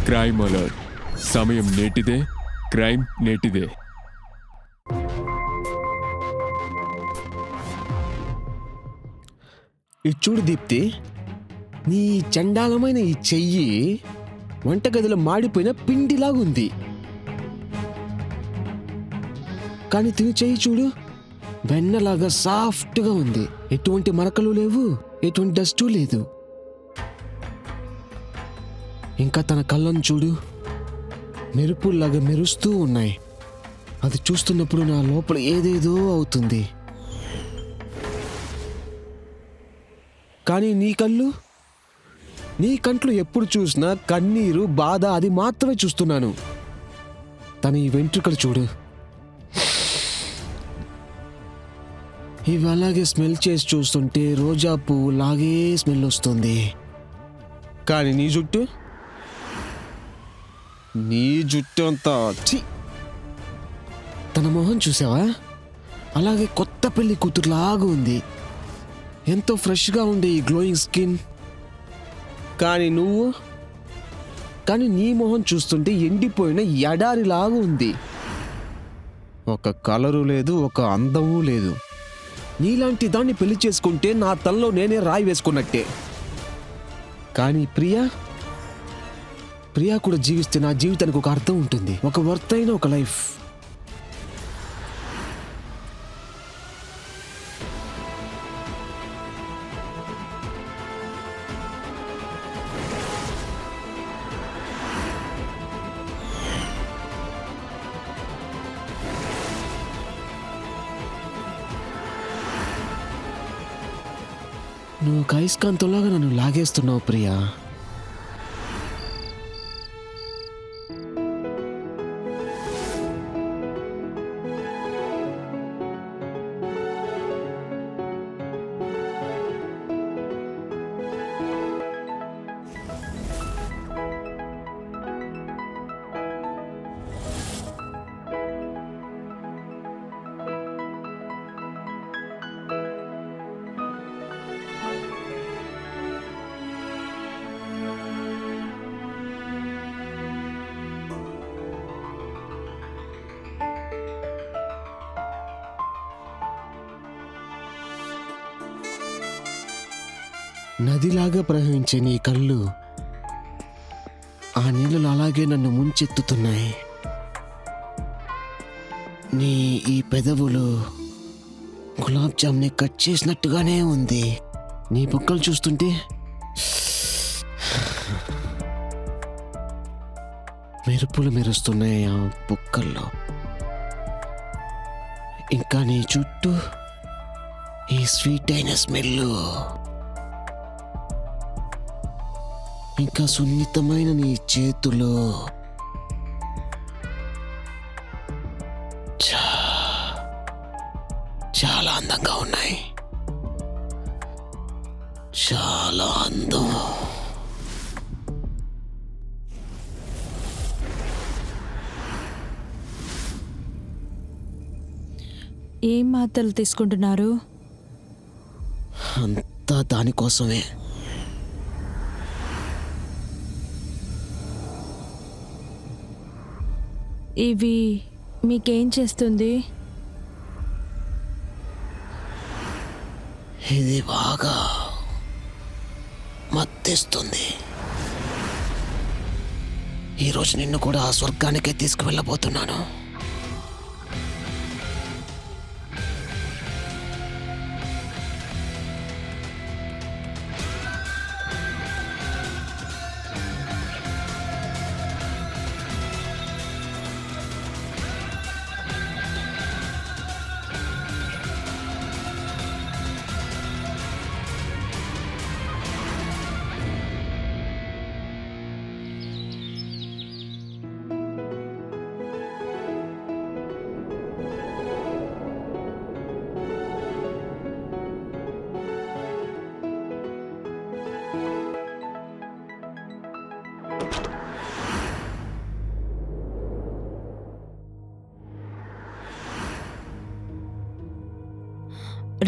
Crime alert. సమయం నేటిదే, crime నేటిదే. ఇది చూడు దీప్తి, నీ చండాలమైన ఈ చెయ్యి వంటగదిలో మాడిపోయిన పిండిలాగుంది. కానీ తిని చెయ్యి చూడు, వెన్నలాగా సాఫ్ట్గా ఉంది. ఎటువంటి మరకలు లేవు, ఎటువంటి డస్టు లేదు. ఇంకా తన కళ్ళను చూడు, మెరుపుల్లాగా మెరుస్తూ ఉన్నాయి. అది చూస్తున్నప్పుడు నా లోపల ఏదేదో అవుతుంది. కానీ నీ కంట్లో ఎప్పుడు చూసినా కన్నీరు, బాధ, అది మాత్రమే చూస్తున్నాను. తన ఈ వెంట్రుకలు చూడు, ఇవి అలాగే స్మెల్ చేసి చూస్తుంటే రోజా పువ్వు లాగే స్మెల్ వస్తుంది. కానీ నీ జుట్టు అంతా ఛీ! తన మొహం చూసావా? అలాగే కొత్త పెళ్లి కూతురులాగా ఉంది. ఎంతో ఫ్రెష్గా ఉండే ఈ గ్లోయింగ్ స్కిన్. కానీ నీ మొహం చూస్తుంటే ఎండిపోయిన ఎడారిలాగా ఉంది. ఒక కలరు లేదు, ఒక అందము లేదు. నీలాంటి దాన్ని పెళ్లి చేసుకుంటే నా తలలో నేనే రాయి వేసుకున్నట్టే. కానీ ప్రియా కూడా జీవిస్తే నా జీవితానికి ఒక అర్థం ఉంటుంది, ఒక వర్తైన ఒక లైఫ్. నువ్వు ఒక అయస్కాంతంలాగా నన్ను లాగేస్తున్నావు ప్రియా. నదిలాగా ప్రవహించే నీ కళ్ళు ఆ నీళ్ళు అలాగే నన్ను ముంచెత్తుతున్నాయి. నీ ఈ పెదవులు గులాబ్ జామ్ని కట్ చేసినట్టుగానే ఉంది. నీ బుక్కలు చూస్తుంటే మెరుపులు మెరుస్తున్నాయి ఆ బుక్కల్లో. ఇంకా నీ చుట్టూ ఈ స్వీట్ అయిన స్మెల్, ఇంకా సున్నితమైన నీ చేతులు. చాలా అందంగా ఉన్నాయి, చాలా అందం. ఏం మాత్రలు తీసుకుంటున్నారు? అంతా దానికోసమే. ఇవి మీకేం చేస్తుంది? ఇది బాగా మత్తిస్తుంది. ఈరోజు నిన్ను కూడా ఆ స్వర్గానికే తీసుకువెళ్ళబోతున్నాను.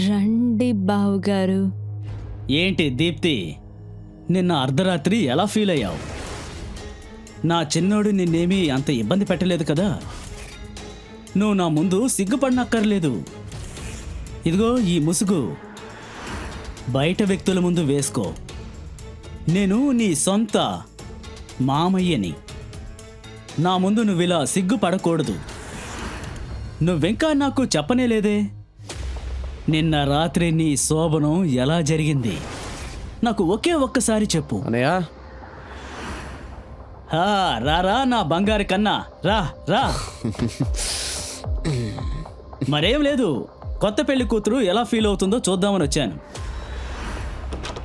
రండి బావుగారు. ఏంటి దీప్తి, నిన్న అర్ధరాత్రి ఎలా ఫీల్ అయ్యావు? నా చిన్నోడు నిన్నేమీ అంత ఇబ్బంది పెట్టలేదు కదా. నువ్వు నా ముందు సిగ్గుపడనక్కర్లేదు. ఇదిగో ఈ ముసుగు బయట వ్యక్తుల ముందు వేసుకో. నేను నీ సొంత మామయ్యని. నా ముందు నువ్విలా సిగ్గుపడకూడదు. నువ్వింకా నాకు చెప్పనే లేదే. నిన్న రాత్రి నీ శోభనం ఎలా జరిగింది నాకు ఒకే ఒక్కసారి చెప్పు. అనయ్య రారా నా బంగారు కన్నా, రా రా. మరేం లేదు, కొత్త పెళ్లి కూతురు ఎలా ఫీల్ అవుతుందో చూద్దామని వచ్చాను.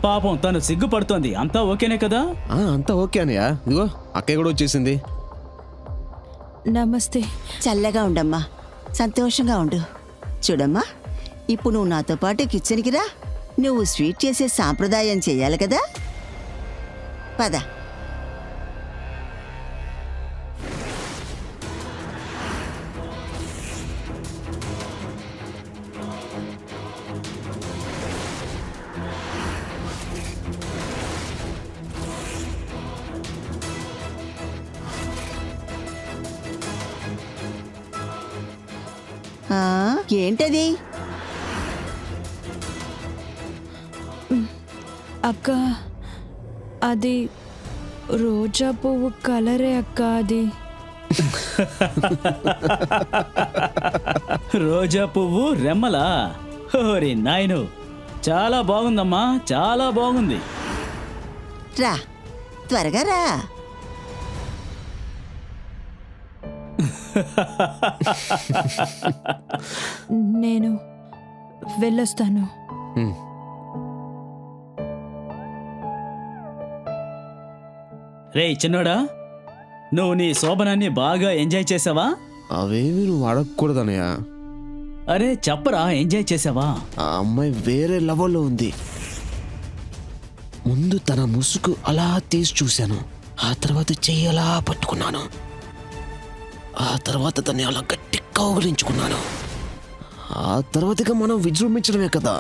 పాపం తను సిగ్గుపడుతోంది. అంతా ఓకేనే కదా? అంతా ఓకే అనయ్య. ఇదిగో అక్కయ్య కూడా వచ్చేసింది. నమస్తే. చల్లగా ఉండమ్మా, సంతోషంగా ఉండు. చూడమ్మా, ఇప్పుడు నువ్వు నాతో పాటు కిచెన్కి రా. నువ్వు స్వీట్ చేసే సాంప్రదాయం చేయాలి కదా. పద. ఏంటది? అక్క, అది రోజా పువ్వు కలరే అక్క. అది రోజా పువ్వు రెమ్మలా? ఓరి నాయను, చాలా బాగుందమ్మా, చాలా బాగుంది. రా, త్వరగా రా. నేను వెళ్ళొస్తాను. రేయ్ చిన్నోడా, నువ్వు నీ శోభనాన్ని బాగా ఎంజాయ్ చేసావా? అవేమి నువ్వు అడగకూడదు అనయ్య. అరే చెప్పరా, ఎంజాయ్ చేసావా? ఆ అమ్మాయి వేరే లెవెల్లో ఉంది. ముందు తన ముసుగు అలా తీసి చూశాను, ఆ తర్వాత చెయ్యి అలా పట్టుకున్నాను, ఆ తర్వాత దాన్ని అలా గట్టి కౌగిలించుకున్నాను. ఆ తర్వాతగా మనం విజృంభించడమే కదా.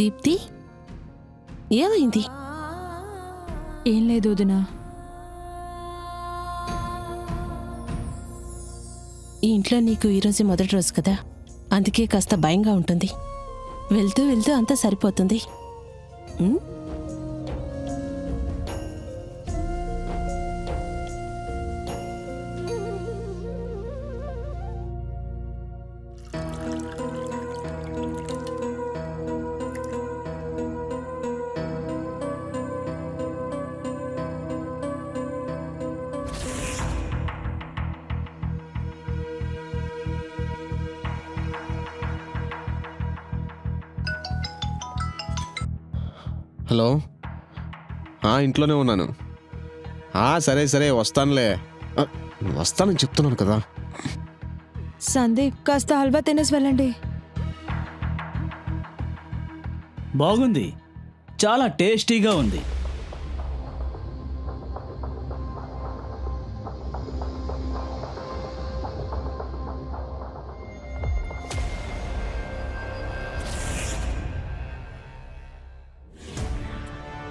దీప్తి, ఏమైంది? ఏం లేదు వదినా. ఈ ఇంట్లో నీకు ఈరోజు మొదటి రోజు కదా, అందుకే కాస్త భయంగా ఉంటుంది. వెళ్తూ వెళ్తూ అంతా సరిపోతుంది. ఉం? హలో, ఇంట్లోనే ఉన్నాను. సరే సరే వస్తానులే. వస్తానని చెప్తున్నాను కదా. సందీప్, కాస్త హల్వా తినేసి వెళ్ళండి. బాగుంది, చాలా టేస్టీగా ఉంది.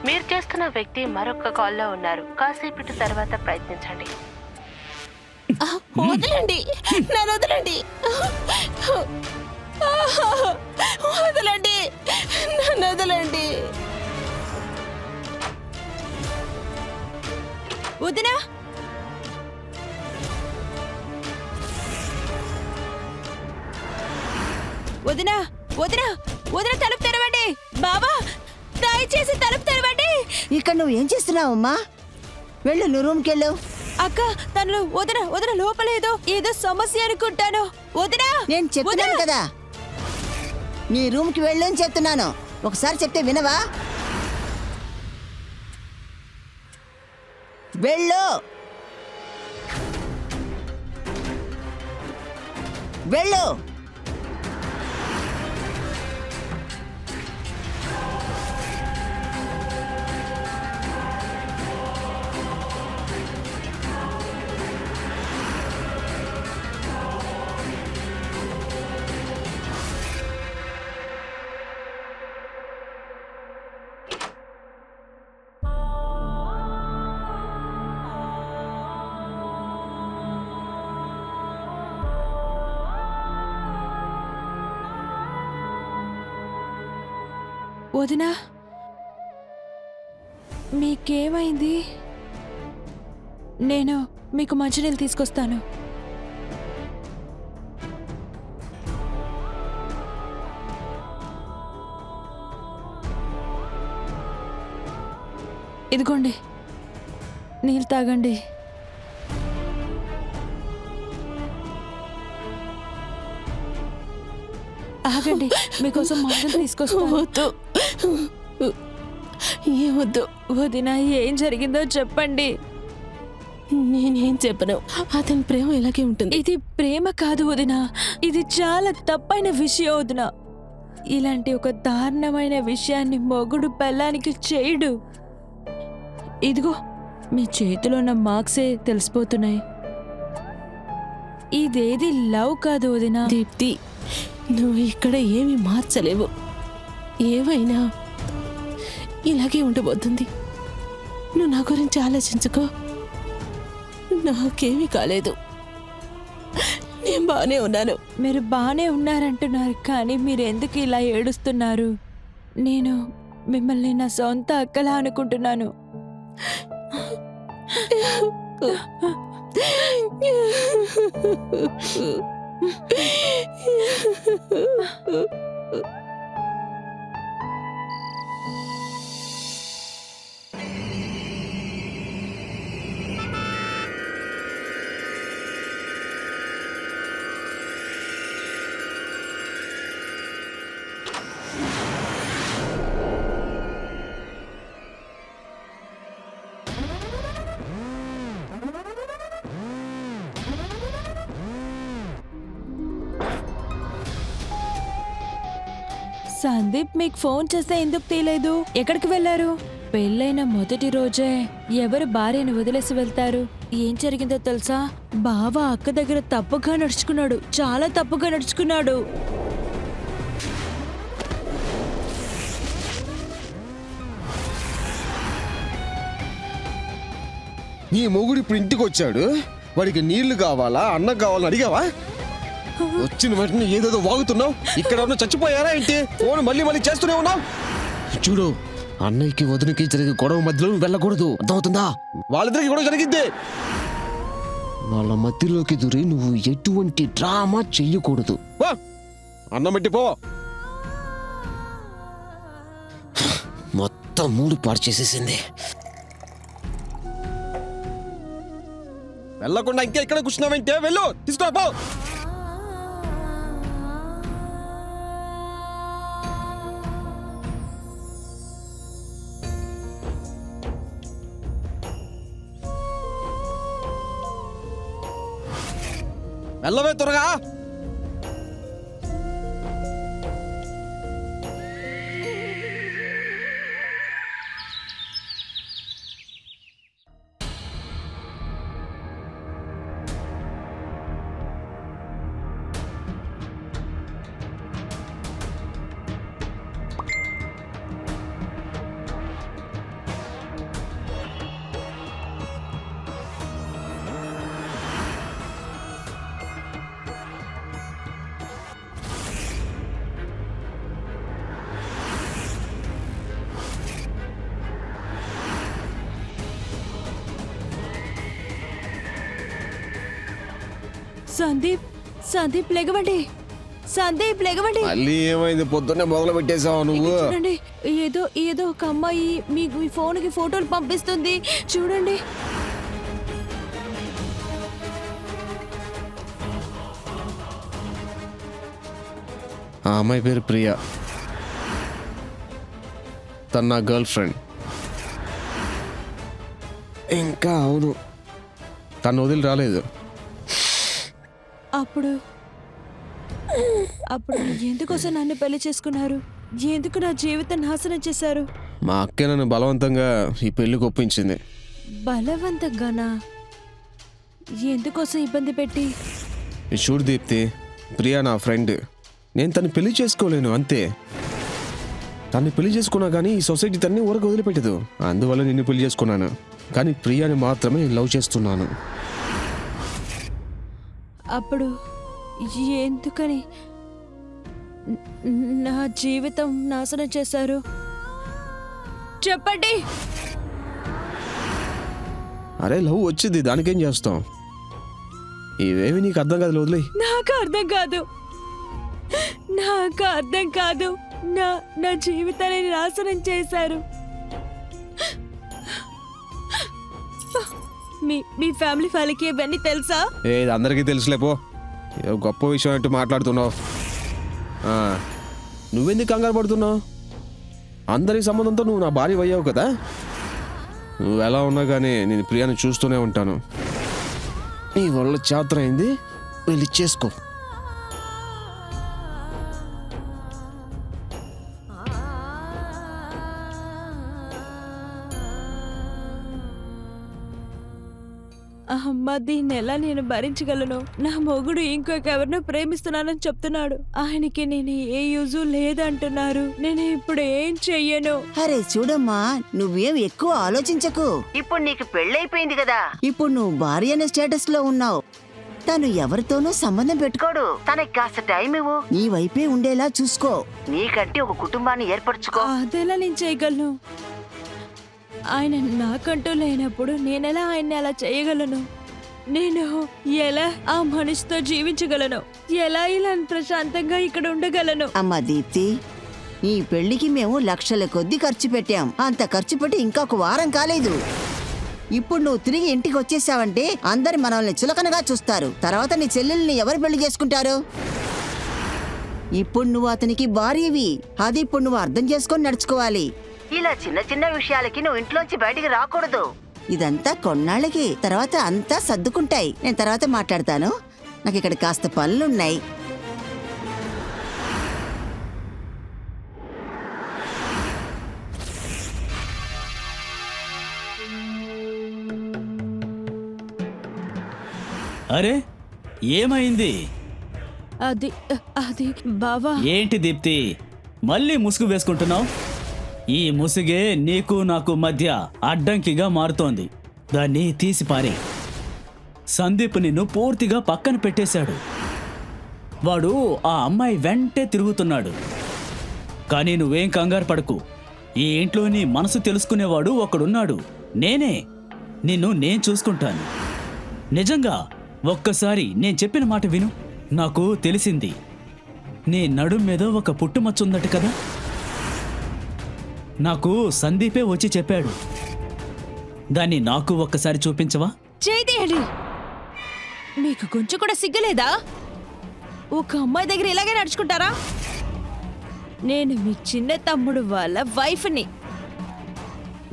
మీరు చేస్తున్న వ్యక్తి మరొక కాల్లో ఉన్నారు. కాసేపటి తర్వాత ప్రయత్నించండి. వదలండి, నన్ను వదలండి, వదలండి, నన్ను వదలండి. వదినా, వదినా, వదినా, వదినా, తలుపు తెరవండి. బాబా, దయచేసి తలుపు తెరవండి. ఇక్కడ నువ్వు ఏం చేస్తున్నావమ్మా? వెళ్ళు, నువ్వు రూమ్కి వెళ్ళు. అక్క, తను వదిన లోపలేదో ఏదో సమస్య అనుకుంటాను. వదినా, నేను చెప్తున్నాను కదా, నీ రూమ్కి వెళ్ళు అని చెప్తున్నాను. ఒకసారి చెప్తే వినవా? వెళ్ళు, వెళ్ళు. వదినా మీకేమైంది? నేను మీకు మంచినీళ్ళు తీసుకొస్తాను. ఇదిగోండి, నీళ్ళు తాగండి. ఆగండి, మీకోసం మందులు తీసుకొస్తాను. వద్దు, ఏమొద్దు. వదినా, ఏం జరిగిందో చెప్పండి. నేనేం చెప్పను. అతని ప్రేమ ఇలాగే ఉంటుంది. ఇది ప్రేమ కాదు వదినా, ఇది చాలా తప్పైన విషయం వదినా. ఇలాంటి ఒక దారుణమైన విషయాన్ని మొగుడు పెళ్ళానికి చేయడు. ఇదిగో మీ చేతిలో ఉన్న మార్క్సే తెలిసిపోతున్నాయి. ఇదేది లవ్ కాదు వదినా. దీప్తి, నువ్వు ఇక్కడ ఏమీ మార్చలేవు. ఏమైనా ఇలాగే ఉండబోతుంది. నువ్వు నా గురించి ఆలోచించుకో. నాకేమీ కాలేదు, నేను బాగానే ఉన్నాను. మీరు బానే ఉన్నారంటున్నారు, కానీ మీరు ఎందుకు ఇలా ఏడుస్తున్నారు? నేను మిమ్మల్ని నా సొంత అక్కలా అనుకుంటున్నాను. సందీప్ మీకు ఫోన్ చేస్తే ఎందుకు తీయలేదు? ఎక్కడికి వెళ్ళారు? పెళ్ళైన మొదటి రోజే ఎవరు భార్యను వదిలేసి వెళ్తారు? ఏం జరిగిందో తెలుసా? బావ అక్క దగ్గర తప్పుగా నడుచుకున్నాడు, చాలా తప్పుగా నడుచుకున్నాడు. నీ మొగుడు ఇప్పుడు ఇంటికి వచ్చాడు, వాడికి నీళ్లు కావాలా, అన్నం కావాలని అడిగావా? వచ్చిన వెంటనే ఏదేదో వాగుతున్నావు. ఇక్కడ ఉన్న చచ్చిపోయారా ఏంటి? ఫోన్ మళ్ళీ మళ్ళీ చేస్తూనే ఉన్నావు. చూడు, అన్నయ్యకి వదినకి జరిగే గొడవ మధ్యలో నువ్వు వెళ్ళకూడదు, అర్థమవుతుందా? వాళ్ళిద్దరికి గొడవ జరిగిద్దే. వాళ్ళ మధ్యలోకి దూరి నువ్వు ఎటువంటి డ్రామా చెయ్యకూడదు. అన్నం పెట్టి పో. మొత్తం మూడు పాడు చేసేసింది. వెళ్ళకుండా ఇంకా ఇక్కడ కూర్చున్నావంటే వెళ్ళు, తీసుకురా పో. వెళ్ళవే త్వరగా. సందీప్, సందీప్ లెగవండి, సందీప్ లెగవండి. మళ్ళీ ఏమైంది? పొద్దున్నే మొదలు పెట్టేసావు నువ్వు. చూడండి, ఏదో ఏదో ఒక అమ్మాయి మీకు మీ ఫోన్కి ఫోటోలు పంపిస్తుంది, చూడండి. ఆ అమ్మాయి పేరు ప్రియా, తన నా గర్ల్ ఫ్రెండ్. ఇంకా అవును, తను వదిలి రాలేదు. అప్పుడు ఎందుకోసం నన్ను పెళ్లి చేసుకున్నారు? ఎందుకు నా జీవితం నాశనం చేశారు? మా అక్కే నన్ను బలవంతంగా ఈ పెళ్లికి ఒప్పించింది. బలవంతంగానా? ఎందుకోసం ఇబ్బంది పెట్టి? చూడు దీప్తి, ప్రియా నా ఫ్రెండ్. నేను తను పెళ్లి చేసుకోలేను, అంతే. తను పెళ్లి చేసుకున్నా కానీ ఈ సొసైటీ తన్ని ఊరకు వదిలిపెట్టదు. అందువల్ల నిన్ను పెళ్లి చేసుకున్నాను, కానీ ప్రియాని మాత్రమే లవ్ చేస్తున్నాను. అప్పుడు ఎందుకని నా జీవితం నాశనం చేశారు? చెప్పండి. అరే లవ్ వచ్చింది, దానికేం చేస్తాం? ఇవేమి నీకు అర్థం కాదు, వదిలే. నాకు అర్థం కాదు. నా జీవితాన్ని నాశనం చేశారు. మీ ఫ్యామిలీ వాళ్ళకి ఇవన్నీ తెలుసా? ఇది అందరికీ తెలుసులేపో. ఏదో గొప్ప విషయం అంటూ మాట్లాడుతున్నావు. నువ్వెందుకు కంగారు పడుతున్నావు? అందరి సంబంధంతో నువ్వు నా భార్య అయ్యావు కదా. నువ్వు ఎలా ఉన్నా కానీ నేను ప్రియాని చూస్తూనే ఉంటాను. నీ వల్ల చాత్ర అయింది, వెళ్ళి చేసుకో. అమ్మ, దీన్ని ఎలా నేను భరించగలను? నా మొగుడు ఇంకొకెవరినో ప్రేమిస్తున్నానని చెప్తున్నాడు. ఆయనకి నేను ఏ యూజు లేదంటున్నారు. నేను ఇప్పుడు ఏం చెయ్యను? అరే చూడమ్మా, నువ్వేం ఎక్కువ ఆలోచించకు. ఇప్పుడు నీకు పెళ్ళైపోయింది కదా. ఇప్పుడు నువ్వు భార్య అనే స్టేటస్ లో ఉన్నావు. తను ఎవరితోనూ సంబంధం పెట్టుకోడు. తనకి కాస్త టైం ఇవ్వు. నీ వైపే ఉండేలా చూసుకో. నీకంటే ఒక కుటుంబాన్ని ఏర్పరచుకో. అదెలా నేను చేయగలను? ఆయన నాకంటూ లేనప్పుడు నేనెలా ఆయన్ని అలా చేయగలను? నేను ఎలా ఆ మనిషితో జీవించగలను? ఎలా ఇలా ప్రశాంతంగా ఇక్కడ ఉండగలను? అమ్మా దీప్తి, ఈ పెళ్లికి మేము లక్షల కొద్ది ఖర్చు పెట్టాం. అంత ఖర్చు పెట్టి ఇంకా ఒక వారం కాలేదు. ఇప్పుడు నువ్వు తిరిగి ఇంటికి వచ్చేసావంటే అందరు మనల్ని చులకనగా చూస్తారు. తర్వాత నీ చెల్లెల్ని ఎవరు పెళ్లి చేసుకుంటారు? ఇప్పుడు నువ్వు అతనికి భార్యవి. అది ఇప్పుడు నువ్వు అర్థం చేసుకొని నడుచుకోవాలి. ఇలా చిన్న చిన్న విషయాలకి నువ్వు ఇంట్లోంచి బయటికి రాకూడదు. ఇదంతా కొన్నాళ్ళకి, తర్వాత అంతా సర్దుకుంటాయి. నేను తర్వాత మాట్లాడతాను. నాకు ఇక్కడ కాస్త పనులున్నాయి. అరే ఏమైంది? అది బావా. ఏంటి దీప్తి, మళ్ళీ ముసుగు వేసుకుంటున్నావు? ఈ ముసుగే నీకు నాకు మధ్య అడ్డంకిగా మారుతోంది. దాన్ని తీసి పారే. సందీప్ నిన్ను పూర్తిగా పక్కన పెట్టేశాడు. వాడు ఆ అమ్మాయి వెంటే తిరుగుతున్నాడు. కానీ నువ్వేం కంగారు పడకు. ఈ ఇంట్లో నీ మనసు తెలుసుకునేవాడు ఒకడున్నాడు. నేనే. నేను చూసుకుంటాను. నిజంగా ఒక్కసారి నేను చెప్పిన మాట విను. నాకు తెలిసింది, నీ నడుం మీద ఒక పుట్టుమచ్చుందట కదా. నాకు సందీపే వచ్చి చెప్పాడు. దాన్ని నాకు ఒక్కసారి చూపించవా? చేయండి. మీకు కొంచెం కూడా సిగ్గులేదా? ఒక అమ్మాయి దగ్గర ఇలాగే నడుచుకుంటారా? నేను మీ చిన్న తమ్ముడు వాళ్ళ వైఫ్ని.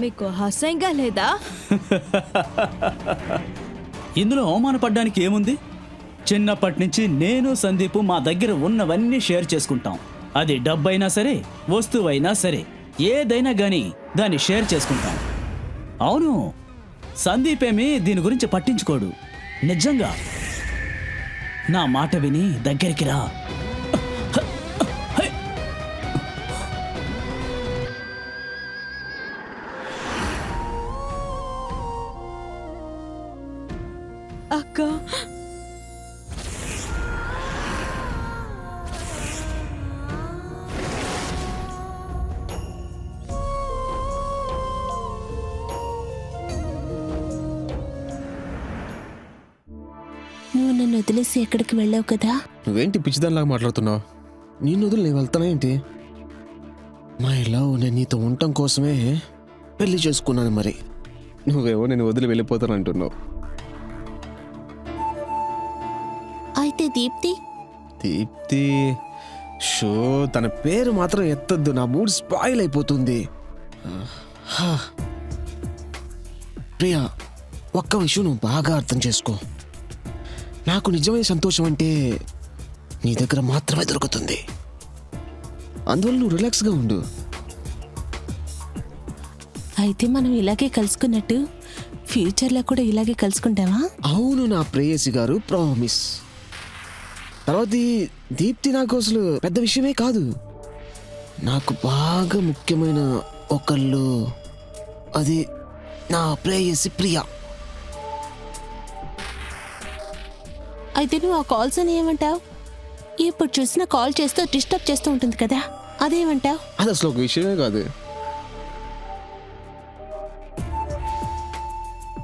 మీకు అసహ్యంగా లేదా? ఇందులో అవమానపడ్డానికి ఏముంది? చిన్నప్పటి నుంచి నేను సందీపు మా దగ్గర ఉన్నవన్నీ షేర్ చేసుకుంటాం. అది డబ్బైనా సరే, వస్తువైనా సరే, ఏదైనా గానీ దాన్ని షేర్ చేసుకుంటాం. అవును, సందీప్ ఏమీ దీని గురించి పట్టించుకోడు. నిజంగా. నా మాట విని దగ్గరికి రా. అక్క, నువ్వు నన్ను వదిలేసి ఎక్కడికి వెళ్ళావు కదా. నువ్వేంటి పిచ్చిదానిలాగా మాట్లాడుతున్నావు? నేను వదిలి నేను వెళ్తానేంటి? మై లవ్, నేను నీతో ఉండటం కోసమే పెళ్లి చేసుకున్నాను. మరి నువ్వేవో నేను వదిలి వెళ్ళిపోతానంటున్నావు. అయితే దీప్తి దీప్తి షో, తన పేరు మాత్రం ఎత్తద్దు. నా మూడ్ స్పాయిల్ అయిపోతుంది. ప్రియా, ఒక్క విషయం నువ్వు బాగా అర్థం చేసుకో. నాకు నిజమైన సంతోషం అంటే నీ దగ్గర మాత్రమే దొరుకుతుంది. అందువల్ల నువ్వు రిలాక్స్గా ఉండు. అయితే మనం ఇలాగే కలుసుకున్నట్టు ఫ్యూచర్లో కూడా ఇలాగే కలుసుకుంటావా? అవును నా ప్రేయసి గారు, ప్రామిస్. తర్వాత దీప్తి నాకు అసలు పెద్ద విషయమే కాదు. నాకు బాగా ముఖ్యమైన ఒకళ్ళు, అది నా ప్రేయసి ప్రియా. అయితే నువ్వు ఆ కాల్స్ అని ఏమంటావు? ఇప్పుడు చూసిన కాల్ చేస్తూ డిస్టర్బ్ చేస్తూ ఉంటుంది కదా, అదేమంటావు? అది అసలు ఒక విషయమే కాదు.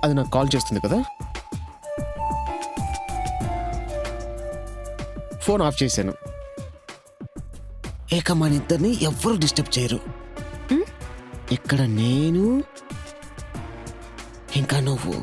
అది నాకు కాల్ చేస్తుంది కదా, ఫోన్ ఆఫ్ చేశాను. ఇక మన ఇద్దరిని ఎవ్వరూ డిస్టర్బ్ చేయరు. ఇక్కడ నేను ఇంకా నువ్వు.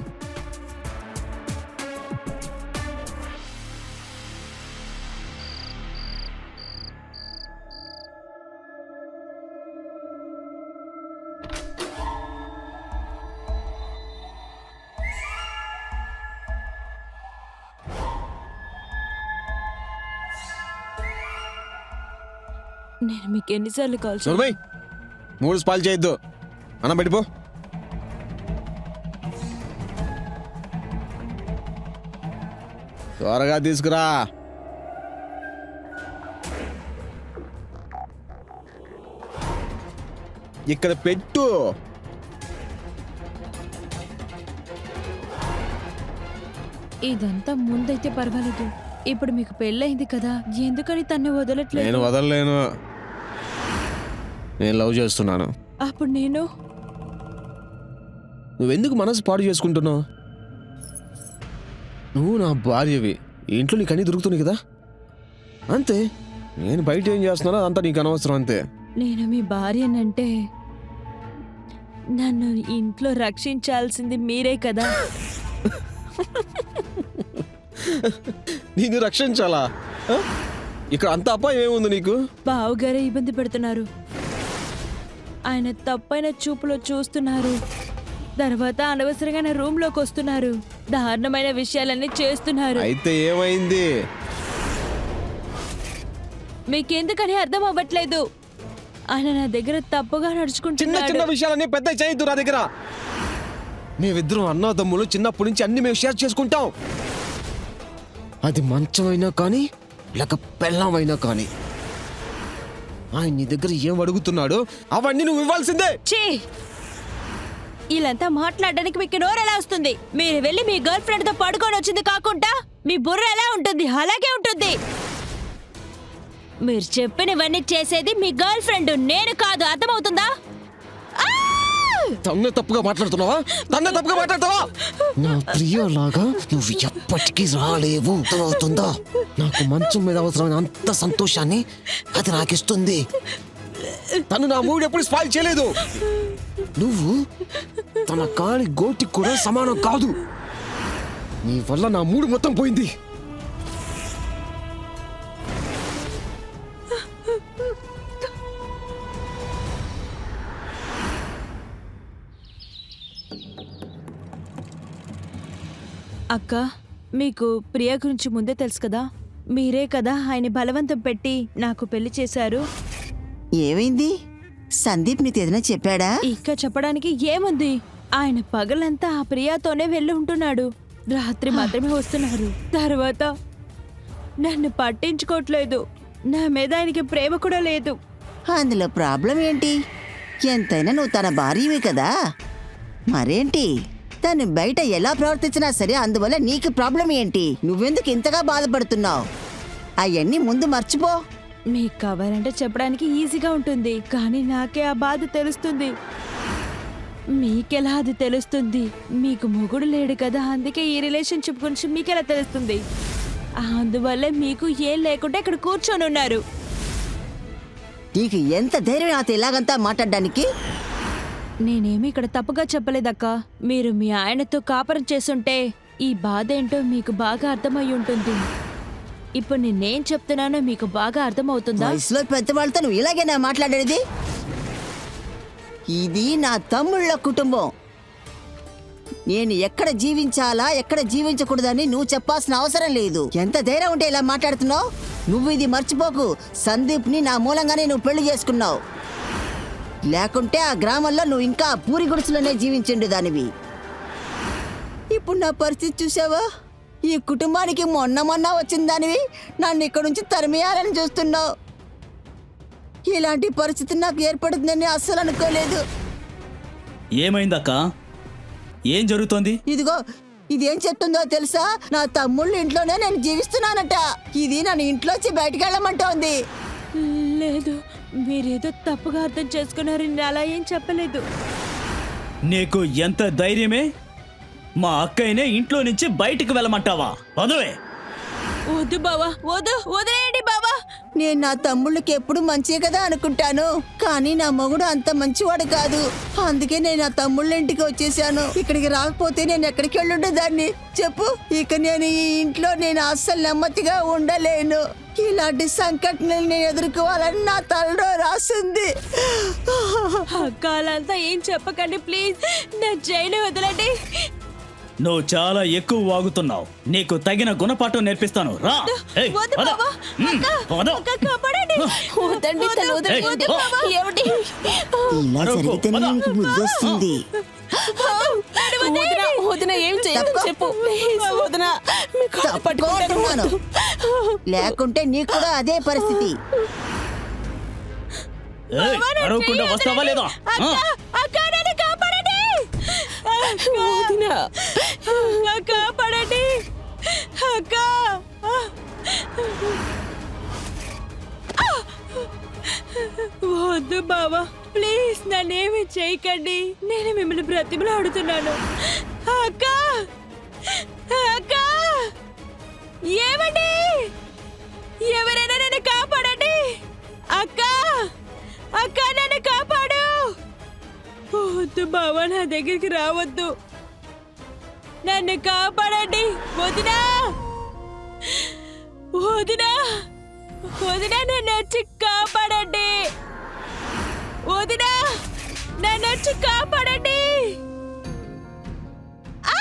నేను మీకు ఎన్నిసార్లు కాల్ చేశాను? సోర్మయ్, 3 స్పాల్ చేయొద్దు. అన్నం పెట్టిపో. త్వరగా తీసుకురా. ఇక్కడ పెట్టు. ఇదంతా ముందైతే పర్వాలేదు, ఇప్పుడు మీకు పెళ్ళయింది కదా, ఎందుకని తన్ని వదలట్లేదు? నేను వదలలేను. నేను లవ్ చేస్తున్నాను. అప్పుడు నేను నువ్వెందుకు మనసు పాడు చేసుకుంటున్నావు? నువ్వు నా భార్యవి, ఇంట్లో నీకు అన్నీ దొరుకుతున్నాయి కదా, అంతే. నేను బయట ఏం చేస్తున్నానో అదంతా నీకు అనవసరం, అంతే. నేను మీ భార్యనంటే నన్ను ఇంట్లో రక్షించాల్సింది మీరే కదా. నేను రక్షించాలా? ఆ? ఇక్కడ అంత అపాయం ఏముంది నీకు? బావగారే ఇబ్బంది పెడుతున్నారు. ఆయన తప్పైన చూపులో చూస్తున్నారు, తర్వాత అనవసరంగా నా రూమ్ లోకి వస్తున్నారు, దారుణమైన విషయాలన్నీ చేస్తున్నారు. అయితే ఏమైంది? మీకెందుకని అర్థం అవ్వట్లేదు? ఆయన నా దగ్గర తప్పుగా చిన్న చిన్న నడుచుకుంటున్నాడు. విషయాలన్నీ పెద్ద చేయొద్దు నా దగ్గర. మేమిద్దరం అన్నదమ్ములు, చిన్నప్పటి నుంచి అన్ని మేము షేర్ చేసుకుంటాం. అది మంచమైనా కానీ లేక పెళ్ళమైనా కానీ. ఆయన నీ దగ్గర ఏం అడుగుతున్నాడో అవన్నీ నువ్వు ఇవ్వాల్సిందే. ఛీ! వీళ్ళంతా మాట్లాడడానికి మీకు నోరు ఎలా వస్తుంది? మీరు వెళ్ళి మీ గర్ల్ ఫ్రెండ్ తో పడుకొని వచ్చింది కాకుండా మీ బుర్ర ఎలా ఉంటుంది? అలాగే ఉంటుంది. మీరు చెప్పినవన్నీ చేసేది మీ గర్ల్ ఫ్రెండ్, నేను కాదు. అర్థమవుతుందా? ఆ! తన్నే తప్పుగా మాట్లాడుతున్నావా? నా ప్రియలాగా నువ్వు ఎప్పటికీ రాలేవు, అర్థమవుతుందా? నాకు మంచం మీద అవసరమైన అంత సంతోషాన్ని అది నాకిస్తుంది. తను నా మూడు ఎప్పుడు స్పాయిల్ చేయలేదు. నువ్వు తన కాలి గోటికి కూడా సమానం కాదు. నీ వల్ల నా మూడు మొత్తం పోయింది. అక్క, మీకు ప్రియ గురించి ముందే తెలుసు కదా. మీరే కదా ఆయన బలవంతం పెట్టి నాకు పెళ్లి చేశారు. ఏమైంది? సందీప్ నీకు ఏదైనా చెప్పాడా? ఇక చెప్పడానికి ఏముంది? ఆయన పగలంతా ఆ ప్రియాతోనే వెళ్ళి ఉంటున్నాడు, రాత్రి మాత్రమే వస్తున్నారు. తర్వాత నన్ను పట్టించుకోవట్లేదు. నా మీద ఆయనకి ప్రేమ కూడా లేదు. అందులో ప్రాబ్లం ఏంటి? ఎంతైనా నువ్వు తన భార్యవి కదా. మరేంటి? తను బయట ఎలా ప్రవర్తించినా సరే, అందువల్ల నీకు ప్రాబ్లం ఏంటి? నువ్వెందుకు ఇంతగా బాధపడుతున్నావు? అవన్నీ ముందు మర్చిపో. మీకు కావాలంటే చెప్పడానికి ఈజీగా ఉంటుంది, కానీ నాకే ఆ బాధ తెలుస్తుంది. మీకెలా అది తెలుస్తుంది? మీకు మొగుడు లేడు కదా, అందుకే ఈ రిలేషన్షిప్ గురించి మీకెలా తెలుస్తుంది? అందువల్ల మీకు ఏం లేకుండా ఇక్కడ కూర్చొని ఉన్నారు. నీకు ఎంత ధైర్యం నాతో ఇలాగంతా మాట్లాడడానికి? నేనేమి ఇక్కడ తప్పుగా చెప్పలేదక్క. మీరు మీ ఆయనతో కాపురం చేసుంటే ఈ బాధ ఏంటో మీకు బాగా అర్థమై ఉంటుంది. ఇప్పుడు నేనేం చెప్తున్నానో మీకు బాగా అర్థమవుతుందా? వయసులో పెద్దవాళ్ళతో నువ్వు ఇలాగేనా మాట్లాడేది? ఇది నా తమ్ముళ్ళ కుటుంబం. నేను ఎక్కడ జీవించాలా, ఎక్కడ జీవించకూడదని నువ్వు చెప్పాల్సిన అవసరం లేదు. ఎంత ధైర్యం ఉంటే ఇలా మాట్లాడుతున్నావు? నువ్వు ఇది మర్చిపోకు. సందీప్ని నా మూలంగానే నువ్వు పెళ్లి చేసుకున్నావు. లేకుంటే ఆ గ్రామంలో నువ్వు ఇంకా పూరి గుడిసెలోనే జీవించండి దానివి. ఇప్పుడు నా పరిస్థితి చూసావా? ఈ కుటుంబానికి మొన్న వచ్చిన దానివి నన్ను ఇక్కడ నుంచి తరిమేయాలని చూస్తున్నావు. ఇలాంటి పరిస్థితి నాకు ఏర్పడుతుందని అస్సలు అనుకోలేదు. ఏమైందక్క? ఏం జరుగుతోంది? ఇదిగో ఇదేం చెప్తుందో తెలుసా? నా తమ్ముళ్ళ ఇంట్లోనే నేను జీవిస్తున్నానట. ఇది నన్ను ఇంట్లోంచి బయటికి వెళ్ళమంటోంది. లేదు, మీరేదో తప్పుగా అర్థం చేసుకున్నారు. నేను అలా ఏం చెప్పలేదు. నీకు ఎంత ధైర్యమే? మా అక్కయ్యనే ఇంట్లో నుంచి బయటికి వెళ్ళమంటావా? వదవే. వద్దు బావా, వదిలేయండి బావా. నేను నా తమ్ముళ్ళకి ఎప్పుడు మంచి కదా అనుకుంటాను, కానీ నా మొగుడు అంత మంచివాడు కాదు. అందుకే నేను నా తమ్ముళ్ళ ఇంటికి వచ్చేసాను. ఇక్కడికి రాకపోతే నేను ఎక్కడికి వెళ్ళుండేదాన్ని చెప్పు. ఇక నేను ఈ ఇంట్లో నేను అస్సలు నెమ్మదిగా ఉండలేను. ఇలాంటి సంఘటనలు నేను ఎదుర్కోవాలని నా తలలో రాసింది. అక్కాలంతా ఏం చెప్పకండి ప్లీజ్, నా జైలు వదలండి. నువ్వు చాలా ఎక్కువ వాగుతున్నావు. నీకు తగిన గుణపాఠం నేర్పిస్తాను. రా. ఏయ్, వద్దు పద. బావా, పద. అక్క కాపాడండి. వద్దండి, తను వదలండి. ఏయ్, ఓ. ఏమిటి? ఇలా జరిగితేనే నీకు బుద్ధి వస్తుంది. వదిన, వదిన ఏం చేయాలి చెప్పు ప్లీజ్. వదిన, మీకు కాళ్ళు పట్టుకుంటాను. తప్పుకుంటున్నాను. లేకుంటే నీకు కూడా అదే పరిస్థితి. ఏయ్, అరవకుండా వస్తావా లేదా? అక్క నన్ను కాపాడండి. వదిన, అక్క కాపాడండి. అక్క వద్దు బావా, ప్లీజ్ నన్నేమి చేయకండి. నేను మిమ్మల్ని బ్రతిమలాడుతున్నాను. అక్క అక్క ఏమండి, ఎవరైనా నన్ను కాపాడండి. అక్క అక్క నన్ను కాపాడు. వద్దు బావా, నా దగ్గరికి రావద్దు. నన్ను కాపాడండి. వదినా వదినా వదినా, నన్ను వచ్చి కాపాడండి. వదినా నన్ను వచ్చి కాపాడండి. ఆ!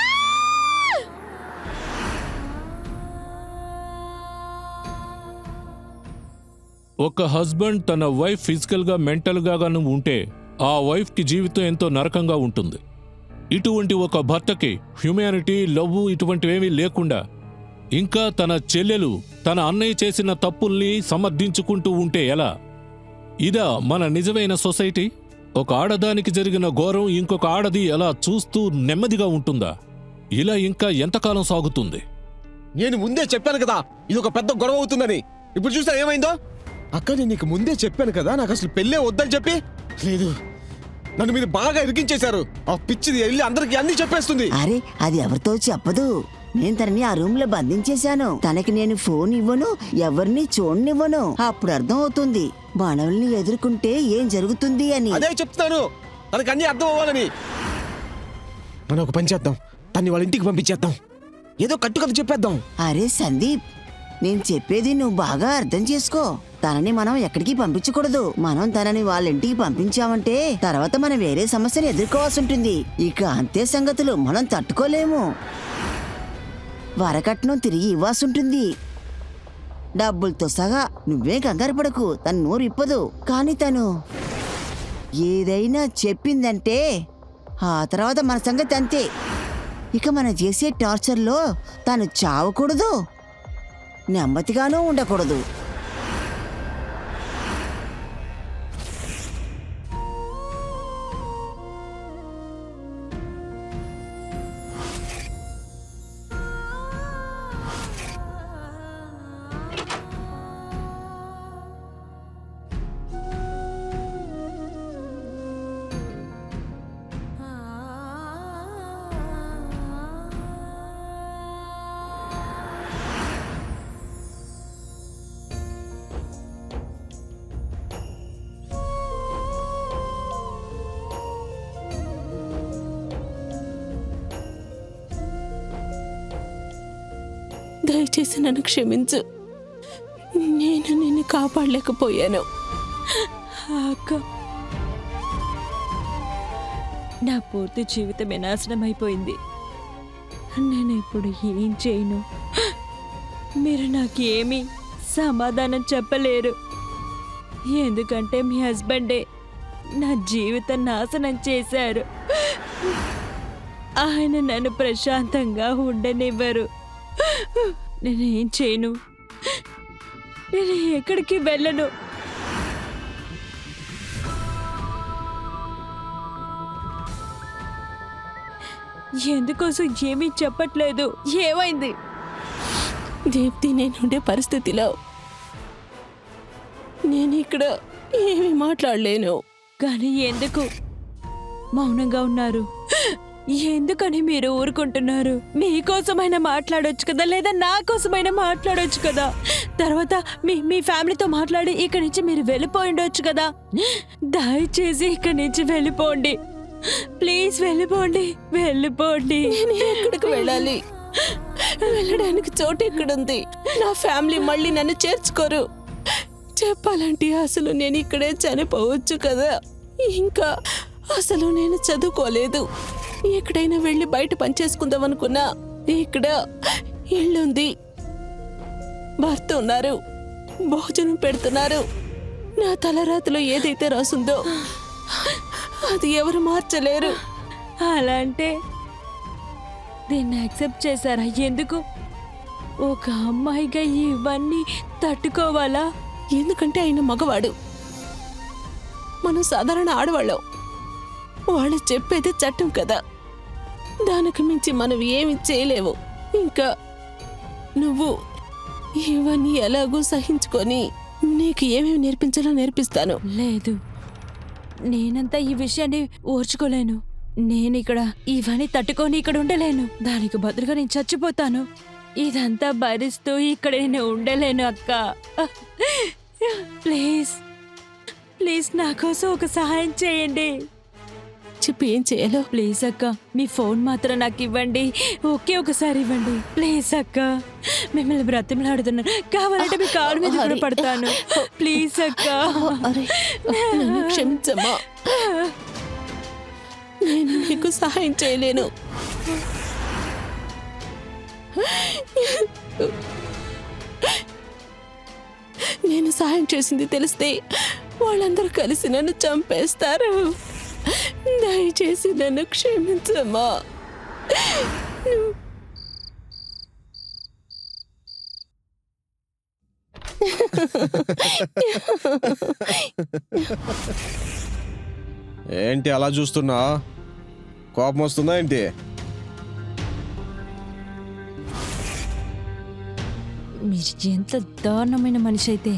ఒక హస్బెండ్ తన వైఫ్ ఫిజికల్గా మెంటల్గా గాను ఉంటే ఆ వైఫ్కి జీవితం ఎంతో నరకంగా ఉంటుంది. ఇటువంటి ఒక భర్తకి హ్యూమానిటీ, లవ్ ఇటువంటివేమీ లేకుండా ఇంకా తన చెల్లెలు తన అన్నయ్య చేసిన తప్పుల్ని సమర్థించుకుంటూ ఉంటే ఎలా? ఇదా మన నిజమైన సొసైటీ? ఒక ఆడదానికి జరిగిన ఘోరం ఇంకొక ఆడది ఎలా చూస్తూ నెమ్మదిగా ఉంటుందా? ఇలా ఇంకా ఎంతకాలం సాగుతుంది? నేను ముందే చెప్పాను కదా ఇది ఒక పెద్ద గొడవ అవుతుందని. ఇప్పుడు చూసా ఏమైందో. అక్క నేను నీకు ముందే చెప్పాను కదా నాకు అసలు పెళ్ళే వద్దని చెప్పి. లేదు, నన్ను మీరు బాగా ఇరికించేశారు. ఆ పిచ్చిది వెళ్ళి అందరికి అన్ని చెప్పేస్తుంది. అరే అది ఎవరితో చెప్పదు. నేను తనని ఆ రూమ్ లో బంధించేశాను. తనకి నేను ఫోన్ ఇవ్వను, ఎవరిని చూడనివ్వను. అప్పుడు అర్థం అవుతుంది మనల్ని ఎదుర్కొంటే ఏం జరుగుతుంది అని. అదే చెప్తాను, తనకు అన్ని అర్థం అవ్వాలని. మనం ఒక పని చేద్దాం, తన్ని వాళ్ళ ఇంటికి పంపించేద్దాం. ఏదో కట్టుకథ చెప్పేద్దాం. అరే సందీప్, నేను చెప్పేది నువ్వు బాగా అర్థం చేసుకో. తనని మనం ఎక్కడికి పంపించకూడదు. మనం తనని వాళ్ళ ఇంటికి పంపించామంటే తర్వాత మనం వేరే సమస్యను ఎదుర్కోవాల్సి ఉంటుంది. ఇక అంతే సంగతులు, మనం తట్టుకోలేము. వరకట్నం తిరిగి ఇవ్వాల్సి ఉంటుంది డబ్బులతో సహా. నువ్వే కంగారు పడకు, తను నోరు ఇప్పదు. కానీ తను ఏదైనా చెప్పిందంటే ఆ తర్వాత మన సంగతి అంతే. ఇక మనం చేసే టార్చర్లో తను చావకూడదు, నెమ్మదిగానూ ఉండకూడదు. దయచేసి నన్ను క్షమించు. నేను నిన్ను కాపాడలేకపోయాను. అక్క, నా పూర్తి జీవితమే నాశనం అయిపోయింది. నేను ఇప్పుడు ఏం చేయను? మీరు నాకేమీ సమాధానం చెప్పలేరు. ఎందుకంటే మీ హస్బెండే నా జీవితం నాశనం చేశారు. ఆయన నన్ను ప్రశాంతంగా ఉండనివ్వరు. నేనేం చేయను? నేను ఎక్కడికి వెళ్ళను. ఎందుకోసం ఏమీ చెప్పట్లేదు. ఏమైంది? దీప్తి, నేనుండే పరిస్థితిలో నేను ఇక్కడ ఏమీ మాట్లాడలేను. కానీ ఎందుకు మౌనంగా ఉన్నారు? ఎందుకని మీరు ఊరుకుంటున్నారు? మీకోసమైనా మాట్లాడొచ్చు కదా, లేదా నా కోసమైనా మాట్లాడొచ్చు కదా. తర్వాత మీ ఫ్యామిలీతో మాట్లాడి ఇక్కడి నుంచి మీరు వెళ్ళిపోయిండొచ్చు కదా. దయచేసి ఇక్కడి నుంచి వెళ్ళిపోండి, ప్లీజ్ వెళ్ళిపోండి, వెళ్ళిపోండి. నేను ఎక్కడికి వెళ్ళాలి? వెళ్ళడానికి చోటు ఎక్కడుంది? నా ఫ్యామిలీ మళ్ళీ నన్ను చేర్చుకోరు. చెప్పాలంటే అసలు నేను ఇక్కడే చనిపోవచ్చు కదా. ఇంకా అసలు నేను చదువుకోలేదు. ఎక్కడైనా వెళ్ళి బయట పనిచేసుకుందాం అనుకున్నా. ఇక్కడ ఇల్లుంది, భర్త ఉన్నారు, భోజనం పెడుతున్నారు. నా తలరాతిలో ఏదైతే రాసుందో అది ఎవరు మార్చలేరు. అలా అంటే దీన్ని యాక్సెప్ట్ చేశారా? ఎందుకు? ఒక అమ్మాయిగా ఇవన్నీ తట్టుకోవాలా? ఎందుకంటే ఆయన మగవాడు, మనం సాధారణ ఆడవాళ్ళం. వాళ్ళు చెప్పేది చట్టం కదా, దానికి మించి మనం ఏమి చేయలేవు. ఇంకా నువ్వు ఇవన్నీ ఎలాగో సహించుకొని నీకు ఏమేమి నేర్పించాలో నేర్పిస్తాను. లేదు, నేనంతా ఈ విషయాన్ని ఓర్చుకోలేను. నేనిక్కడ ఇవన్నీ తట్టుకొని ఇక్కడ ఉండలేను. దానికి బదులుగా నేను చచ్చిపోతాను. ఇదంతా భరిస్తూ ఇక్కడ నేను ఉండలేను అక్క. ప్లీజ్ ప్లీజ్ నా కోసం ఒక సహాయం చేయండి. చెప్పి ఏం చేయాలో? ప్లీజ్ అక్క, మీ ఫోన్ మాత్రం నాకు ఇవ్వండి. ఒకే ఒకసారి ఇవ్వండి ప్లీజ్ అక్క. మిమ్మల్ని బ్రతిమలాడుతున్నాను. కావాలంటే మీ కాలు మీద కూడా పడతాను. ప్లీజ్ అక్క. అరే, నన్ను క్షమించమ్మా, నేను నీకు సహాయం చేయలేను. నేను సహాయం చేసింది తెలిస్తే వాళ్ళందరూ కలిసి నన్ను చంపేస్తారు. దయచేసి నన్ను క్షమించమ్మా. ఏంటి అలా చూస్తున్నా? కోపం వస్తుందా ఏంటి? మీరు ఎంత దారుణమైన మనిషి అయితే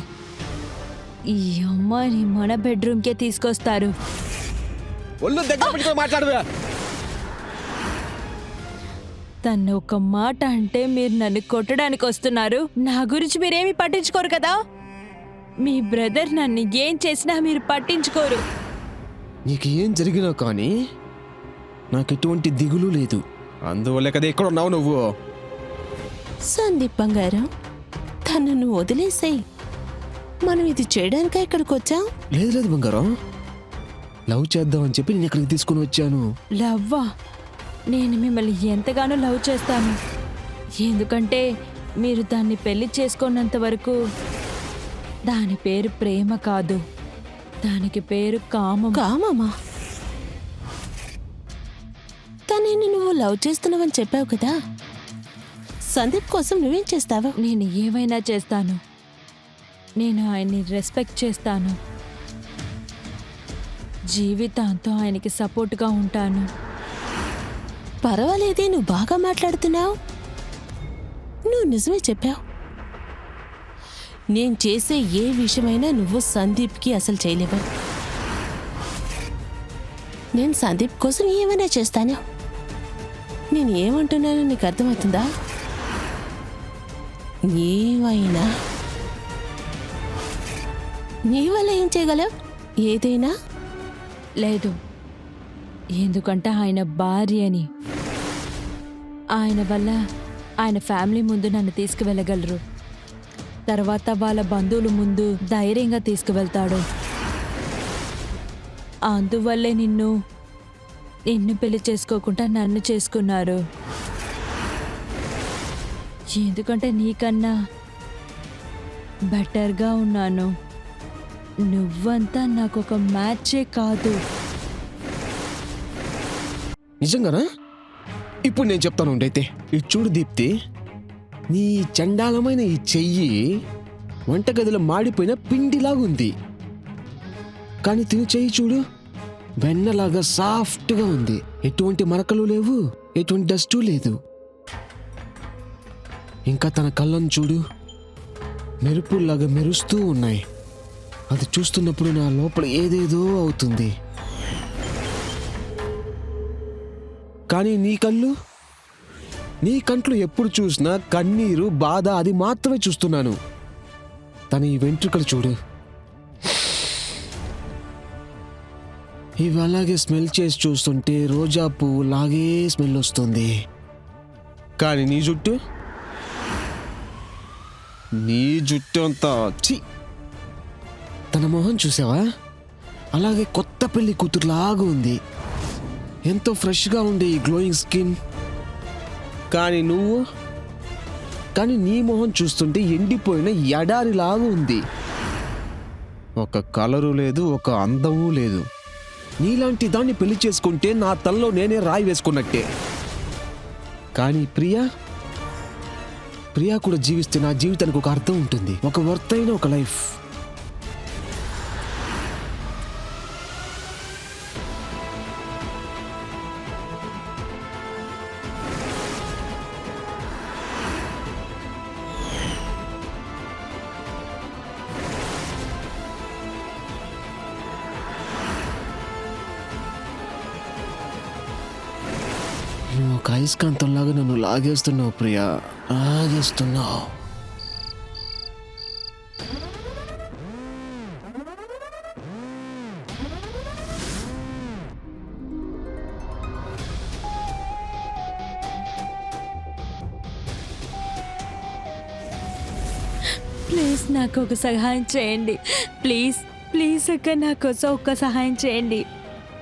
ఈ అమ్మాయిని మన బెడ్రూమ్కే తీసుకొస్తారు. ఒళ్ళు దగ్గర పెట్టుకొని మాట్లాడవా? తను ఒక మాట అంటే మీరు నన్ను కొట్టడానికి వస్తున్నారు. నా గురించి మీరేమి పట్టించుకోరు కదా. మీ బ్రదర్ నన్ను ఏం చేసినా మీరు పట్టించుకోరు. నీకు ఏం జరిగినా కానీ నాకు ఎటువంటి దిగులు లేదు. అందువల్లే కదా ఇక్కడ ఉన్నావు నువ్వు. సందీప్ బంగారం, తనను వదిలేసాయి. మనం ఇది చేయడానికా ఇక్కడికి వచ్చాం? లేదు లేదు బంగారం, లవ్ చేద్దామని చెప్పి నేను ఇక్కడికి తీసుకుని వచ్చాను. లవ్వా? నేను మిమ్మల్ని ఎంతగానో లవ్ చేస్తాను. ఎందుకంటే మీరు దాన్ని పెళ్లి చేసుకున్నంత వరకు దాని పేరు ప్రేమ కాదు, దానికి పేరు కామం. కామమ్మా? తనని నువ్వు లవ్ చేస్తున్నావని చెప్పావు కదా, సందీప్ కోసం నువ్వేం చేస్తావు? నేను ఏమైనా చేస్తాను. నేను ఆయన్ని రెస్పెక్ట్ చేస్తాను. జీవితాంతం ఆయనకి సపోర్ట్గా ఉంటాను. పర్వాలేదే, నువ్వు బాగా మాట్లాడుతున్నావు. నువ్వు నిజమే చెప్పావు. నేను చేసే ఏ విషయమైనా నువ్వు సందీప్కి అసలు చేయలేవు. నేను సందీప్ కోసం ఏమైనా చేస్తాను. నేను ఏమంటున్నానో నీకు అర్థమవుతుందా? ఏమైనా నీ వల్ల ఏం చేయగలవు? ఏదైనా? లేదు, ఎందుకంటే ఆయన భార్యని. ఆయన వల్ల ఆయన ఫ్యామిలీ ముందు నన్ను తీసుకువెళ్ళగలరు. తర్వాత వాళ్ళ బంధువుల ముందు ధైర్యంగా తీసుకువెళ్తాడు. అందువల్లే నిన్ను పెళ్లి చేసుకోకుండా నన్ను చేసుకున్నారు. ఎందుకంటే నీకన్నా బెటర్గా ఉన్నాను. నువ్వంతా నాకు ఒక మ్యాచే కాదు. నిజంగానా? ఇప్పుడు నేను చెప్తాను ఉండైతే. ఇది చూడు దీప్తి, నీ చండాలమైన ఈ చెయ్యి వంటగదిలో మాడిపోయిన పిండిలాగుంది. కానీ తిని చెయ్యి చూడు, వెన్నలాగా సాఫ్ట్గా ఉంది. ఎటువంటి మరకలు లేవు, ఎటువంటి డస్టు లేదు. ఇంకా తన కళ్ళను చూడు, మెరుపుల్లాగా మెరుస్తూ ఉన్నాయి. అది చూస్తున్నప్పుడు నా లోపల ఏదేదో అవుతుంది. కానీ నీ కంట్లో ఎప్పుడు చూసినా కన్నీరు, బాధ అది మాత్రమే చూస్తున్నాను. తన ఈ వెంట్రుకలు చూడు, ఇవి అలాగే స్మెల్ చేసి చూస్తుంటే రోజా పువ్వు లాగే స్మెల్ వస్తుంది. కానీ నీ జుట్టు అంతా ఛీ! తన మొహం చూసావా, అలాగే కొత్త పెళ్లి కూతురులాగా ఉంది. ఎంతో ఫ్రెష్గా ఉండే ఈ గ్లోయింగ్ స్కిన్. కానీ నీ మొహం చూస్తుంటే ఎండిపోయిన ఎడారిలాగా ఉంది. ఒక కలరు లేదు, ఒక అందము లేదు. నీలాంటి దాన్ని పెళ్లి చేసుకుంటే నా తలలో నేనే రాయి వేసుకున్నట్టే. కానీ ప్రియా కూడా జీవిస్తే నా జీవితానికి ఒక అర్థం ఉంటుంది, ఒక వర్తైన ఒక లైఫ్. నువ్వు ఒక అయస్కాంతంలాగా నన్ను లాగేస్తున్నావు ప్రియా, లాగేస్తున్నావు. ప్లీజ్ నాకు ఒక సహాయం చేయండి. ప్లీజ్ అక్క, నా కోసం ఒక్క సహాయం చేయండి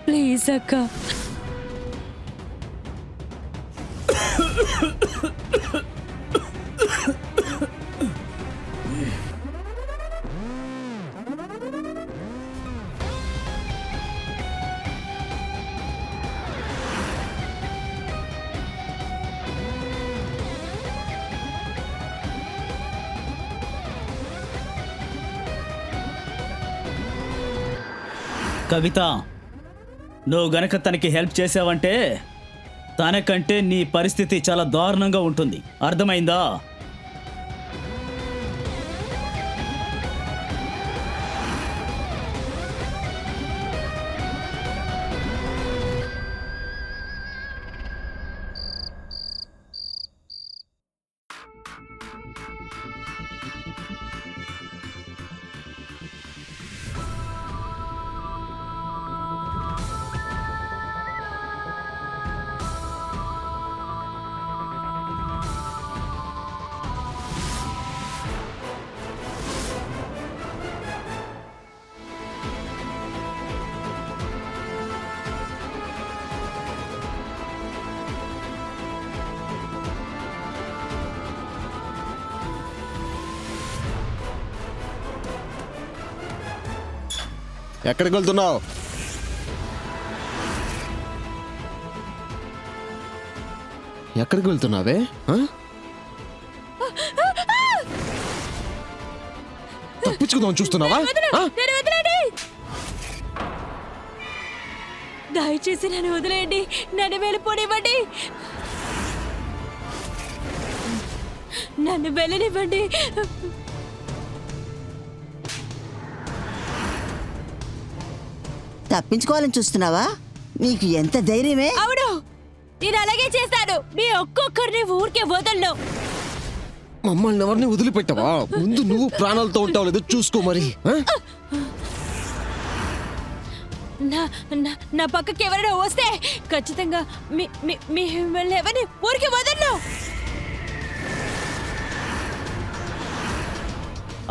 ప్లీజ్ అక్క. కవిత, నువ్వు గనక తనకి హెల్ప్ చేసావంటే తనకంటే నీ పరిస్థితి చాలా దారుణంగా ఉంటుంది. అర్థమైందా? ఎక్కడికి వెళ్తున్నావు? ఎక్కడికి వెళ్తున్నావే? తప్పించుకుందాం చూస్తున్నావా? దయచేసి నన్ను వదిలేయండి, నన్ను వెళ్ళిపోనివ్వండి, నన్ను వెళ్ళనివ్వండి. తప్పించుకోవాలని చూస్తున్నావా? నీకు ఎంత ధైర్యమే? అవును, నేను అలాగే చేస్తాను. మీ ఒక్కొక్కరిని ఊరికే వదలను. మమ్మల్ని ఎవరిని వదిలిపెట్టవా? ముందు నువ్వు ప్రాణాలతో ఉంటావు లేదో చూసుకో మరి. నా పక్కకి ఎవరైనా వస్తే ఖచ్చితంగా మిమ్మల్ని ఎవరిని ఊరికే వదలను.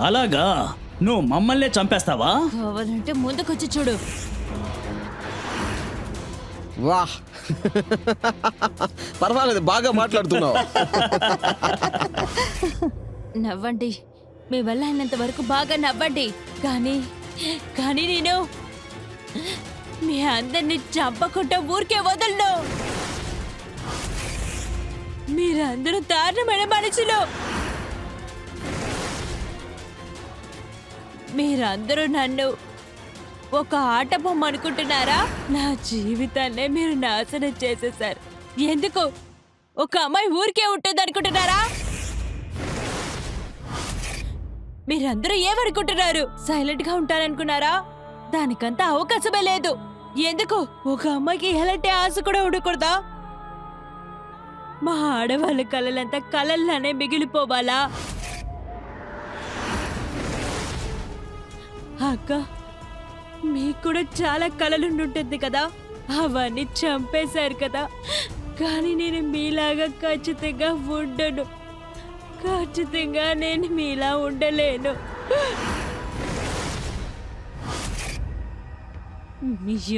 అలాగా? నువ్వు మమ్మల్నే చంపేస్తావా? కావాలంటే ముందుకొచ్చి చూడు. వాహ్, పర్వాలేదు, బాగా మాట్లాడుతున్నావు. నవ్వండి, మీ వల్ల అయినంత వరకు బాగా నవ్వండి. కానీ నేను మీ అందరినీ చంపకుండా ఊరికే వదలను. మీరందరూ దారుణమైన మనుషులు. మీరందరూ నన్ను ఒక ఆట బొమ్మ అనుకుంటున్నారా? నా జీవితాన్నే మీరు నాశనం చేసేశారు. ఎందుకు? ఒక అమ్మాయి ఊరికే ఉంటుంది అనుకుంటున్నారా? మీరందరూ ఏమనుకుంటున్నారు? సైలెంట్ గా ఉంటారనుకున్నారా? దానికంత అవకాశమే లేదు. ఎందుకు? ఒక అమ్మాయికి ఎలాంటి ఆశ కూడా ఉండకూడదా? మా ఆడవాళ్ళ కలలంతా కలల్లానే మిగిలిపోవాలా? అక్క, మీకు కూడా చాలా కలలుండుంటుంది కదా, అవన్నీ చంపేశారు కదా. కానీ నేను మీలాగా ఖచ్చితంగా ఉండను. ఖచ్చితంగా నేను మీలా ఉండలేను.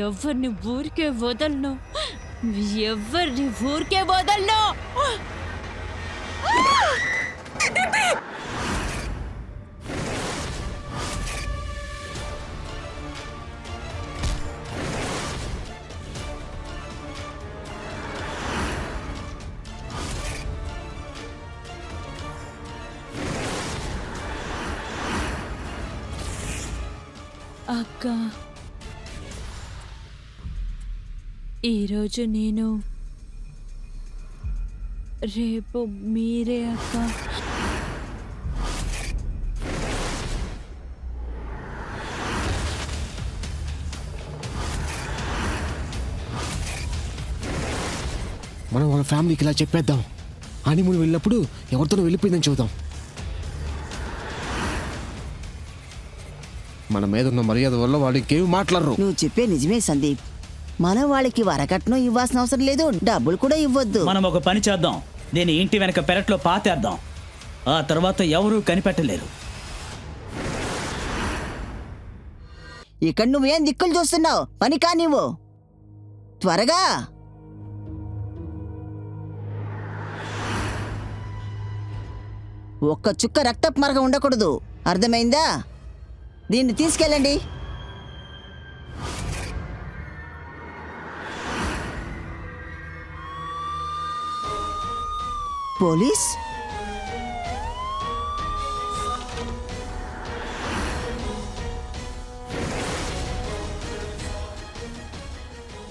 ఎవరిని ఊరికే వదలను, ఎవరిని ఊరికే వదలను. అక్క, ఈరోజు నేను, రేపు మీరే అక్క. మనం మన ఫ్యామిలీకి ఇలా చెప్పేద్దాం. హనీమూన్ వెళ్ళినప్పుడు ఎవరితోనో వెళ్ళిపోయిందని చూద్దాం. మన మీద ఉన్న మర్యాద వల్ల వాడు ఇంకేమి మాట్లాడరు. నువ్వు చెప్పే నిజమే సందీప్. మనం వాళ్ళకి వరకట్నం ఇవ్వాల్సిన అవసరం లేదు, డబ్బులు కూడా ఇవ్వద్దు. మనం ఒక పని చేద్దాం, దీని ఇంటి వెనక పెరట్లో పాతేద్దాం. ఆ తర్వాత ఎవరూ కనిపెట్టలేరు. ఇక్కడ నువ్వేం దిక్కులు చూస్తున్నావు? పని కానివ్వు త్వరగా. ఒక్క చుక్క రక్తపు మరక ఉండకూడదు, అర్థమైందా? దీన్ని తీసుకెళ్ళండి. పోలీస్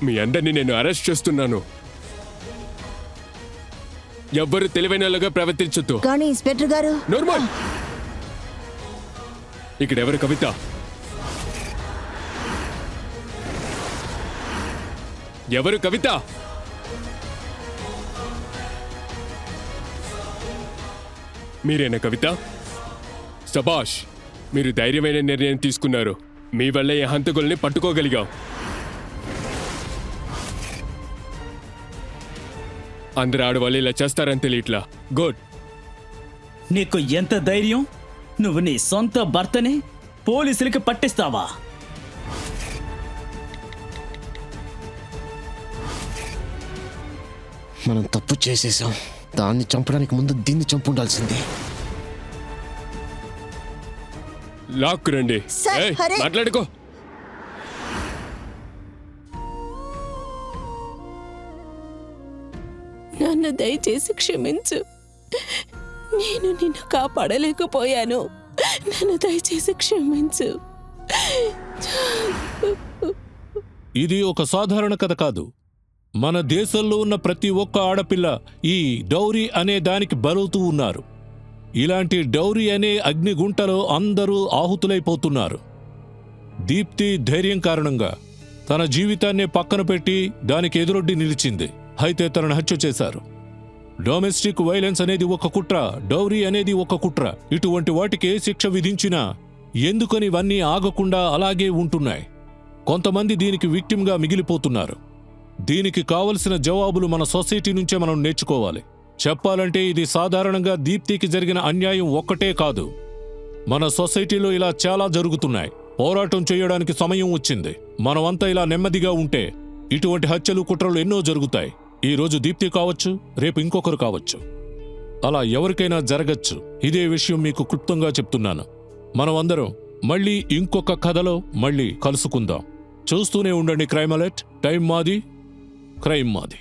మీ అందరినీ నేను అరెస్ట్ చేస్తున్నాను. ఎవ్వరు తెలివైనలుగా ప్రవర్తించొద్దు. కానీ ఇన్స్పెక్టర్ గారు. నార్మల్. ఇక్కడ ఎవరు కవిత? ఎవరు కవిత? మీరేనా కవిత? సబాష్, మీరు ధైర్యమైన నిర్ణయం తీసుకున్నారు. మీ వల్ల ఈ హంతకుల్ని పట్టుకోగలిగాం. అందరు ఆడవాళ్ళు ఇలా చేస్తారని తెలియట్లా. గుడ్. నీకు ఎంత ధైర్యం? నువ్వు నీ సొంత భర్తని పోలీసులకి పట్టిస్తావా? మనం తప్పు చేసేసాం. దాన్ని చంపడానికి ముందు దీన్ని చంపుండాల్సింది. లాక్ రండి. సార్, ఏయ్, హరే. మాట్లాడుకో. నన్ను దయచేసి క్షమించు. నేను నిన్ను కాపాడలేకపోయాను. నన్ను దయచేసి క్షమించు. ఇది ఒక సాధారణ కథ కాదు. మన దేశంలో ఉన్న ప్రతి ఒక్క ఆడపిల్ల ఈ డౌరీ అనే దానికి బలవుతూ ఉన్నారు. ఇలాంటి డౌరీ అనే అగ్నిగుంటలో అందరూ ఆహుతులైపోతున్నారు. దీప్తి ధైర్యం కారణంగా తన జీవితాన్నే పక్కన పెట్టి దానికి ఎదురొడ్డి నిలిచింది. అయితే తనను హత్య చేశారు. డొమెస్టిక్ వైలెన్స్ అనేది ఒక కుట్ర, డౌరీ అనేది ఒక కుట్ర. ఇటువంటి వాటికి ఏ శిక్ష విధించినా ఎందుకని ఇవన్నీ ఆగకుండా అలాగే ఉంటున్నాయి. కొంతమంది దీనికి విక్టిమ్గా మిగిలిపోతున్నారు. దీనికి కావలసిన జవాబులు మన సొసైటీ నుంచే మనం నేర్చుకోవాలి. చెప్పాలంటే ఇది సాధారణంగా దీప్తికి జరిగిన అన్యాయం ఒక్కటే కాదు. మన సొసైటీలో ఇలా చాలా జరుగుతున్నాయి. పోరాటం చేయడానికి సమయం వచ్చింది. మనమంతా ఇలా నెమ్మదిగా ఉంటే ఇటువంటి హత్యలు, కుట్రలు ఎన్నో జరుగుతాయి. ఈ రోజు దీప్తి కావచ్చు, రేపు ఇంకొకరు కావచ్చు. అలా ఎవరికైనా జరగచ్చు. ఇదే విషయం మీకు క్లుప్తంగా చెప్తున్నాను. మనమందరం మళ్ళీ ఇంకొక కథలో మళ్ళీ కలుసుకుందాం. చూస్తూనే ఉండండి క్రైమ్ అలర్ట్. టైం మాది, క్రైమ్ మాది.